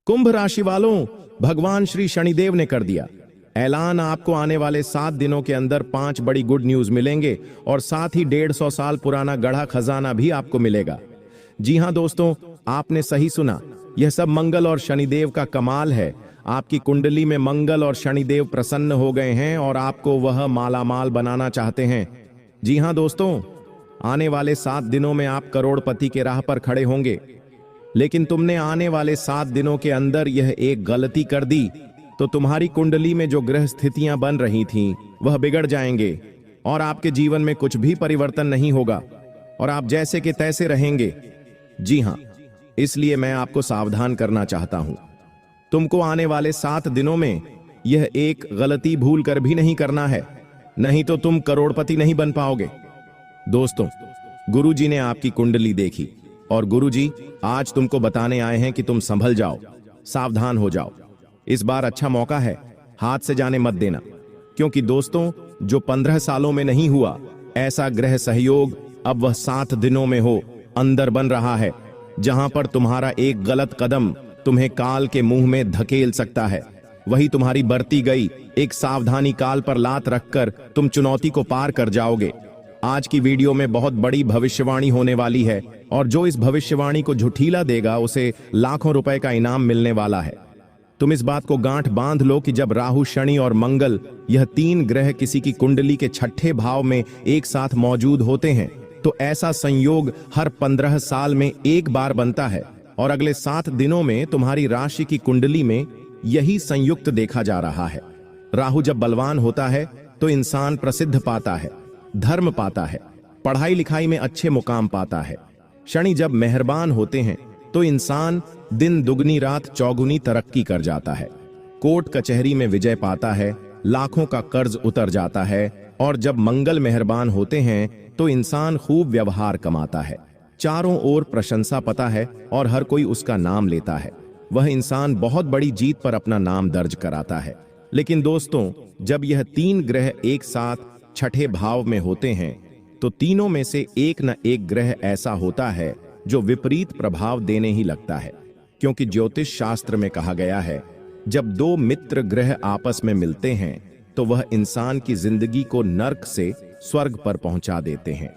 कुंभ राशि वालों, भगवान श्री शनिदेव ने कर दिया ऐलान। आपको आने वाले 7 दिनों के अंदर 5 बड़ी गुड न्यूज मिलेंगे और साथ ही 150 साल पुराना गढ़ा खजाना भी आपको मिलेगा। जी हां दोस्तों, आपने सही सुना। यह सब मंगल और शनिदेव का कमाल है। आपकी कुंडली में मंगल और शनिदेव प्रसन्न हो गए हैं और आपको वह मालामाल बनाना चाहते हैं। जी हां दोस्तों, आने वाले 7 दिनों में आप करोड़पति के राह पर खड़े होंगे। लेकिन तुमने आने वाले 7 दिनों के अंदर यह एक गलती कर दी तो तुम्हारी कुंडली में जो ग्रह स्थितियां बन रही थीं वह बिगड़ जाएंगे और आपके जीवन में कुछ भी परिवर्तन नहीं होगा और आप जैसे के तैसे रहेंगे। जी हां, इसलिए मैं आपको सावधान करना चाहता हूं। तुमको आने वाले 7 दिनों में यह एक गलती भूल कर भी नहीं करना है, नहीं तो तुम करोड़पति नहीं बन पाओगे। दोस्तों, गुरुजी ने आपकी कुंडली देखी और गुरुजी आज तुमको बताने आए हैं कि तुम संभल जाओ, सावधान हो जाओ। इस बार अच्छा मौका है, हाथ से जाने मत देना, क्योंकि दोस्तों जो 15 सालों में नहीं हुआ ऐसा ग्रह सहयोग अब वह 7 दिनों में हो अंदर बन रहा है, जहां पर तुम्हारा एक गलत कदम तुम्हें काल के मुंह में धकेल सकता है। वही तुम्हारी बरती गई एक सावधानी काल पर लात रखकर तुम चुनौती को पार कर जाओगे। आज की वीडियो में बहुत बड़ी भविष्यवाणी होने वाली है और जो इस भविष्यवाणी को झुठीला देगा उसे लाखों रुपए का इनाम मिलने वाला है। तुम इस बात को गांठ बांध लो कि जब राहु, शनि और मंगल यह 3 ग्रह किसी की कुंडली के 6ठे भाव में एक साथ मौजूद होते हैं तो ऐसा संयोग हर 15 साल में एक बार बनता है और अगले 7 दिनों में तुम्हारी राशि की कुंडली में यही संयुक्त देखा जा रहा है। राहु जब बलवान होता है तो इंसान प्रसिद्ध पाता है, धर्म पाता है, पढ़ाई लिखाई में अच्छे मुकाम पाता है। शनि जब मेहरबान होते हैं तो इंसान दिन दुगनी रात चौगुनी तरक्की कर जाता है, कोर्ट कचहरी में विजय पाता है, लाखों का कर्ज उतर जाता है। और जब मंगल मेहरबान होते हैं तो इंसान खूब व्यवहार कमाता है, चारों ओर प्रशंसा पाता है और हर कोई उसका नाम लेता है। वह इंसान बहुत बड़ी जीत पर अपना नाम दर्ज कराता है। लेकिन दोस्तों, जब यह 3 ग्रह एक साथ 6ठे भाव में होते हैं तो तीनों में से एक न एक ग्रह ऐसा होता है जो विपरीत प्रभाव देने ही लगता है, क्योंकि ज्योतिष शास्त्र में कहा गया है जब 2 मित्र ग्रह आपस में मिलते हैं तो वह इंसान की जिंदगी को नर्क से स्वर्ग पर पहुंचा देते हैं।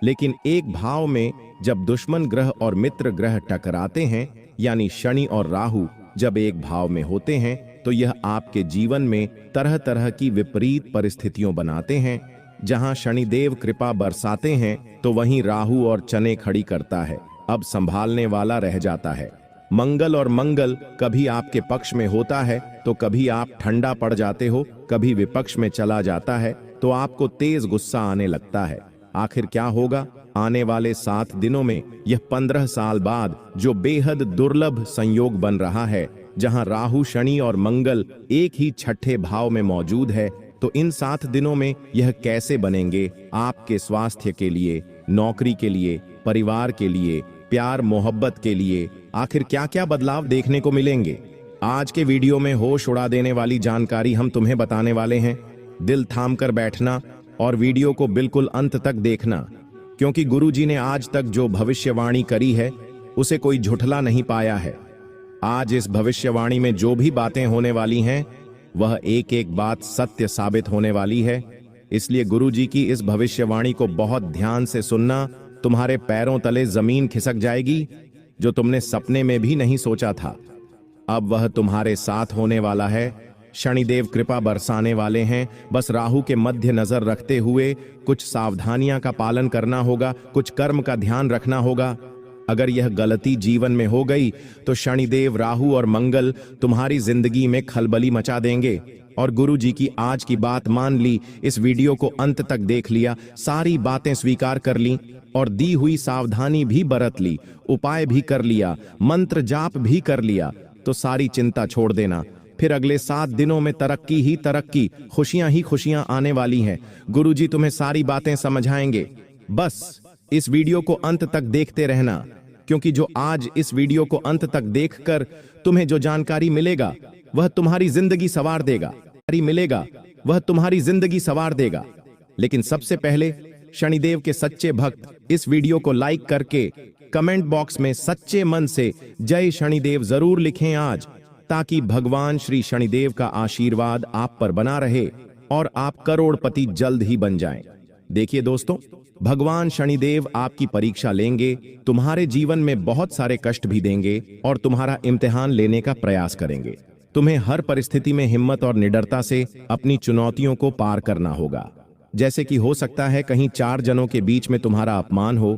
लेकिन एक भाव में जब दुश्मन ग्रह और मित्र ग्रह टकराते हैं, यानी शनि और राहु जब एक भाव में होते हैं तो यह आपके जीवन में तरह तरह की विपरीत परिस्थितियों बनाते हैं। जहां शनिदेव कृपा बरसाते हैं तो वहीं राहु और चने खड़ी करता है, अब संभालने वाला रह जाता है। मंगल और मंगल कभी आपके पक्ष में होता है तो कभी आप ठंडा पड़ जाते हो, कभी विपक्ष में चला जाता है तो आपको तेज गुस्सा आने लगता है। आखिर क्या होगा? आने वाले 7 दिनों में यह 15 साल बाद जो बेहद दुर्लभ संयोग बन रहा है, जहां राहु, शनि और मंगल एक ही 6ठे भाव में मौजूद है, तो इन 7 दिनों में यह कैसे बनेंगे आपके स्वास्थ्य के लिए, नौकरी के लिए, परिवार के लिए, प्यार मोहब्बत के लिए, आखिर क्या क्या बदलाव देखने को मिलेंगे? आज के वीडियो में होश उड़ा देने वाली जानकारी हम तुम्हें बताने वाले हैं। दिल थाम कर बैठना और वीडियो को बिल्कुल अंत तक देखना, क्योंकि गुरुजी ने आज तक जो भविष्यवाणी करी है उसे कोई झुठला नहीं पाया है। आज इस भविष्यवाणी में जो भी बातें होने वाली हैं वह एक एक बात सत्य साबित होने वाली है। इसलिए गुरुजी की इस भविष्यवाणी को बहुत ध्यान से सुनना, तुम्हारे पैरों तले जमीन खिसक जाएगी जो तुमने सपने में भी नहीं सोचा था। अब वह तुम्हारे साथ होने वाला है। शनिदेव कृपा बरसाने वाले हैं, बस राहु के मध्य नजर रखते हुए कुछ सावधानियां का पालन करना होगा, कुछ कर्म का ध्यान रखना होगा। अगर यह गलती जीवन में हो गई तो शनिदेव, राहु और मंगल तुम्हारी जिंदगी में खलबली मचा देंगे। और गुरुजी की आज की बात मान ली, इस वीडियो को अंत तक देख लिया, सारी बातें स्वीकार कर ली और दी हुई सावधानी भी बरत ली, उपाय भी कर लिया, मंत्र जाप भी कर लिया, तो सारी चिंता छोड़ देना। फिर अगले 7 दिनों में तरक्की ही तरक्की, खुशियां ही खुशियां आने वाली हैं। गुरुजी तुम्हें सारी बातें समझाएंगे। बस इस वीडियो को अंत तक देखते रहना, क्योंकि जो आज इस वीडियो को अंत तक देखकर तुम्हें जो जानकारी मिलेगा वह तुम्हारी जिंदगी संवार देगा। लेकिन सबसे पहले शनिदेव के सच्चे भक्त इस वीडियो को लाइक करके कमेंट बॉक्स में सच्चे मन से जय शनिदेव जरूर लिखें आज, ताकि भगवान श्री शनिदेव का आशीर्वाद आप पर बना रहे और आप करोड़पति जल्द ही बन जाएं। देखिए दोस्तों, भगवान शनिदेव आपकी परीक्षा लेंगे, तुम्हारे जीवन में बहुत सारे कष्ट भी देंगे और तुम्हारा इम्तिहान लेने का प्रयास करेंगे। तुम्हें हर परिस्थिति में हिम्मत और निडरता से अपनी चुनौतियों को पार करना होगा। जैसे कि हो सकता है कहीं चार जनों के बीच में तुम्हारा अपमान हो,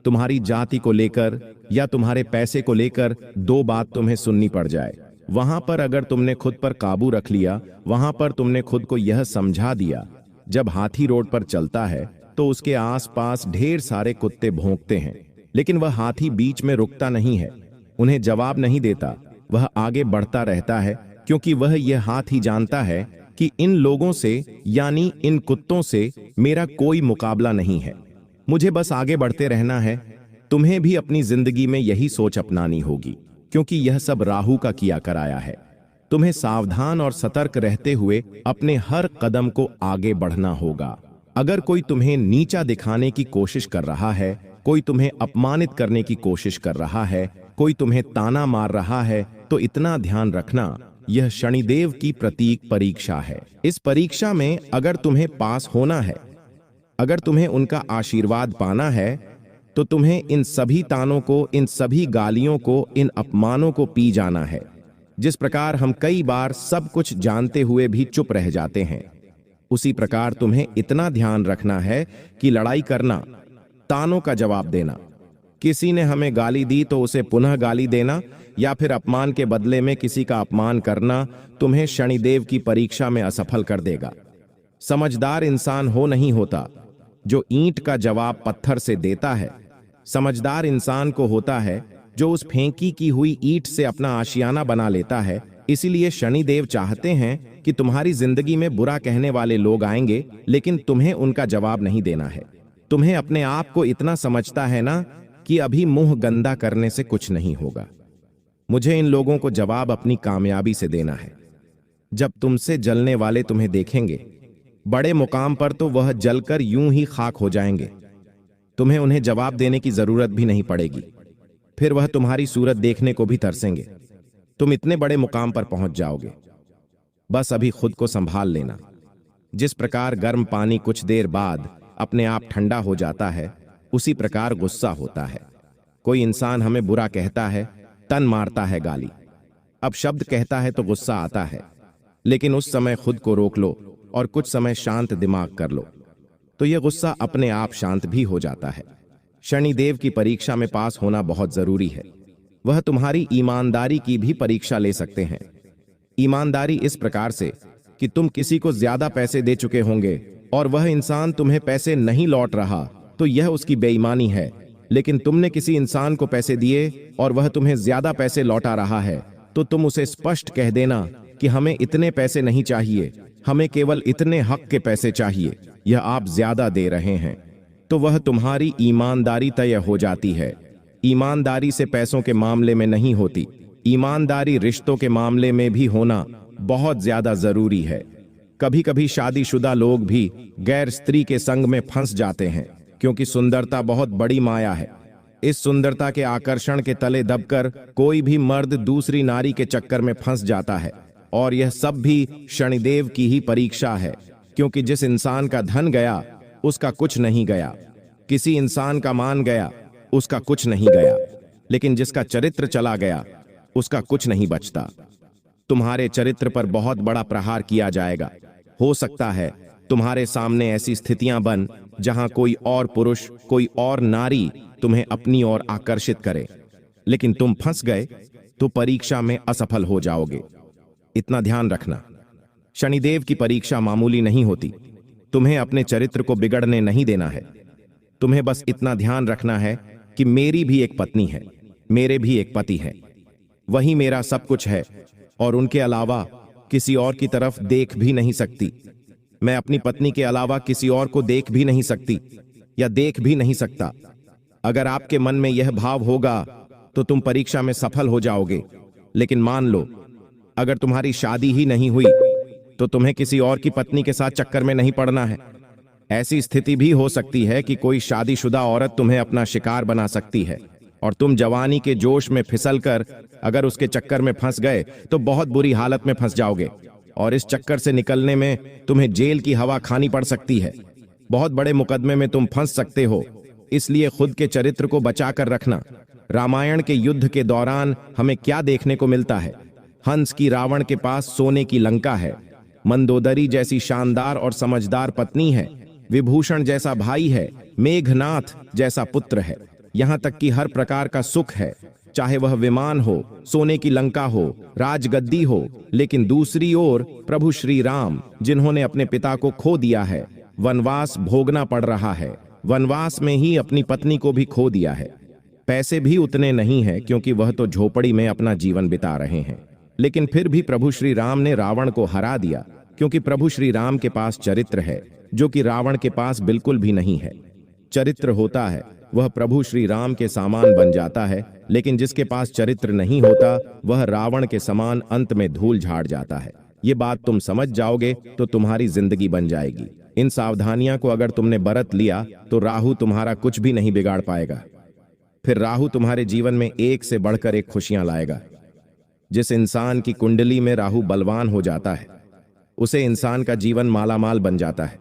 तुम्हारी जाति को लेकर या तुम्हारे पैसे को लेकर दो बात तुम्हें सुननी पड़ जाए। वहां पर अगर तुमने खुद पर काबू रख लिया, वहां पर तुमने खुद को यह समझा दिया, जब हाथी रोड पर चलता है तो उसके आसपास ढेर सारे कुत्ते भौंकते हैं, लेकिन वह हाथी बीच में रुकता नहीं है, उन्हें जवाब नहीं देता, वह आगे बढ़ता रहता है, क्योंकि वह यह हाथी जानता है कि इन लोगों से यानी इन कुत्तों से मेरा कोई मुकाबला नहीं है, मुझे बस आगे बढ़ते रहना है। तुम्हें भी अपनी जिंदगी में यही सोच अपनानी होगी, क्योंकि यह सब राहु का किया कराया है। तुम्हें सावधान और सतर्क रहते हुए अपने हर कदम को आगे बढ़ना होगा। अगर कोई तुम्हें नीचा दिखाने की कोशिश कर रहा है, कोई तुम्हें अपमानित करने की कोशिश कर रहा है, कोई तुम्हें ताना मार रहा है, तो इतना ध्यान रखना, यह शनिदेव की प्रतीक परीक्षा है। इस परीक्षा में अगर तुम्हें पास होना है, अगर तुम्हें उनका आशीर्वाद पाना है, तो तुम्हें इन सभी तानों को, इन सभी गालियों को, इन अपमानों को पी जाना है। जिस प्रकार हम कई बार सब कुछ जानते हुए भी चुप रह जाते हैं, उसी प्रकार तुम्हें इतना ध्यान रखना है कि लड़ाई करना, तानों का जवाब देना, किसी ने हमें गाली दी तो उसे पुनः गाली देना या फिर अपमान के बदले में किसी का अपमान करना तुम्हें शनिदेव की परीक्षा में असफल कर देगा। समझदार इंसान हो नहीं होता जो ईंट का जवाब पत्थर से देता है, समझदार इंसान को होता है जो उस फेंकी की हुई ईंट से अपना आशियाना बना लेता है। इसीलिए शनिदेव चाहते हैं कि तुम्हारी जिंदगी में बुरा कहने वाले लोग आएंगे, लेकिन तुम्हें उनका जवाब नहीं देना है। तुम्हें अपने आप को इतना समझता है ना कि अभी मुंह गंदा करने से कुछ नहीं होगा। मुझे इन लोगों को जवाब अपनी कामयाबी से देना है। जब तुमसे जलने वाले तुम्हें देखेंगे बड़े मुकाम पर, तो वह जलकर यूं ही खाक हो जाएंगे। तुम्हें उन्हें जवाब देने की जरूरत भी नहीं पड़ेगी, फिर वह तुम्हारी सूरत देखने को भी तरसेंगे। तुम इतने बड़े मुकाम पर पहुंच जाओगे। बस अभी खुद को संभाल लेना। जिस प्रकार गर्म पानी कुछ देर बाद अपने आप ठंडा हो जाता है, उसी प्रकार गुस्सा होता है। कोई इंसान हमें बुरा कहता है, तन मारता है गाली, अब शब्द कहता है तो गुस्सा आता है, लेकिन उस समय खुद को रोक लो और कुछ समय शांत दिमाग कर लो, तो यह गुस्सा अपने आप शांत भी हो जाता है। शनिदेव की परीक्षा में पास होना बहुत जरूरी है। वह तुम्हारी ईमानदारी की भी परीक्षा ले सकते हैं। ईमानदारी इस प्रकार से कि तुम किसी को ज्यादा पैसे दे चुके होंगे और वह इंसान तुम्हें पैसे नहीं लौट रहा, तो यह उसकी बेईमानी है। लेकिन तुमने किसी इंसान को पैसे दिए और वह तुम्हें ज्यादा पैसे लौटा रहा है, तो तुम उसे स्पष्ट कह देना कि हमें इतने पैसे नहीं चाहिए, हमें केवल इतने हक के पैसे चाहिए, यह आप ज्यादा दे रहे हैं। तो वह तुम्हारी ईमानदारी तय हो जाती है। ईमानदारी से पैसों के मामले में नहीं होती, ईमानदारी रिश्तों के मामले में भी होना बहुत ज्यादा जरूरी है। कभी कभी शादीशुदा लोग भी गैर स्त्री के संग में फंस जाते हैं, क्योंकि सुंदरता बहुत बड़ी माया है। इस सुंदरता के आकर्षण के तले दबकर कोई भी मर्द दूसरी नारी के चक्कर में फंस जाता है, और यह सब भी शनिदेव की ही परीक्षा है। क्योंकि जिस इंसान का धन गया उसका कुछ नहीं गया, किसी इंसान का मान गया उसका कुछ नहीं गया, लेकिन जिसका चरित्र चला गया उसका कुछ नहीं बचता। तुम्हारे चरित्र पर बहुत बड़ा प्रहार किया जाएगा। हो सकता है तुम्हारे सामने ऐसी स्थितियां बन जहां कोई और पुरुष, कोई और नारी तुम्हें अपनी ओर आकर्षित करे, लेकिन तुम फंस गए तो परीक्षा में असफल हो जाओगे। इतना ध्यान रखना, शनिदेव की परीक्षा मामूली नहीं होती। तुम्हें अपने चरित्र को बिगड़ने नहीं देना है। तुम्हें बस इतना ध्यान रखना है कि मेरी भी एक पत्नी है, मेरे भी एक पति है, वही मेरा सब कुछ है, और उनके अलावा किसी और की तरफ देख भी नहीं सकती। मैं अपनी पत्नी के अलावा किसी और को देख भी नहीं सकती या देख भी नहीं सकता। अगर आपके मन में यह भाव होगा तो तुम परीक्षा में सफल हो जाओगे। लेकिन मान लो अगर तुम्हारी शादी ही नहीं हुई तो तुम्हें किसी और की पत्नी के साथ चक्कर में नहीं पड़ना है। ऐसी स्थिति भी हो सकती है कि कोई शादीशुदा औरत तुम्हें अपना शिकार बना सकती है। और तुम जवानी के जोश में फिसलकर अगर उसके चक्कर में फंस गए तो बहुत बुरी हालत में फंस जाओगे और इस चक्कर से निकलने में तुम्हें जेल की हवा खानी पड़ सकती है। बहुत बड़े मुकदमे में तुम फंस सकते हो, इसलिए खुद के चरित्र को बचा कर रखना। रामायण के युद्ध के दौरान हमें क्या देखने को मिलता है? हंस की रावण के पास सोने की लंका है, मंदोदरी जैसी शानदार और समझदार पत्नी है, विभूषण जैसा भाई है, मेघनाथ जैसा पुत्र है, यहाँ तक कि हर प्रकार का सुख है, चाहे वह विमान हो, सोने की लंका हो, राजगद्दी हो। लेकिन दूसरी ओर प्रभु श्री राम, जिन्होंने अपने पिता को खो दिया है, वनवास भोगना पड़ रहा है, वनवास में ही अपनी पत्नी को भी खो दिया है। पैसे भी उतने नहीं हैं क्योंकि वह तो झोपड़ी में अपना जीवन बिता रहे हैं, लेकिन फिर भी प्रभु श्री राम ने रावण को हरा दिया क्योंकि प्रभु श्री राम के पास चरित्र है, जो कि रावण के पास बिल्कुल भी नहीं है। चरित्र होता है वह प्रभु श्री राम के समान बन जाता है, लेकिन जिसके पास चरित्र नहीं होता वह रावण के समान अंत में धूल झाड़ जाता है। ये बात तुम समझ जाओगे तो तुम्हारी जिंदगी बन जाएगी। इन सावधानियां को अगर तुमने बरत लिया तो राहु तुम्हारा कुछ भी नहीं बिगाड़ पाएगा। फिर राहु तुम्हारे जीवन में एक से बढ़कर एक खुशियां लाएगा। जिस इंसान की कुंडली में राहु बलवान हो जाता है, उसे इंसान का जीवन मालामाल बन जाता है।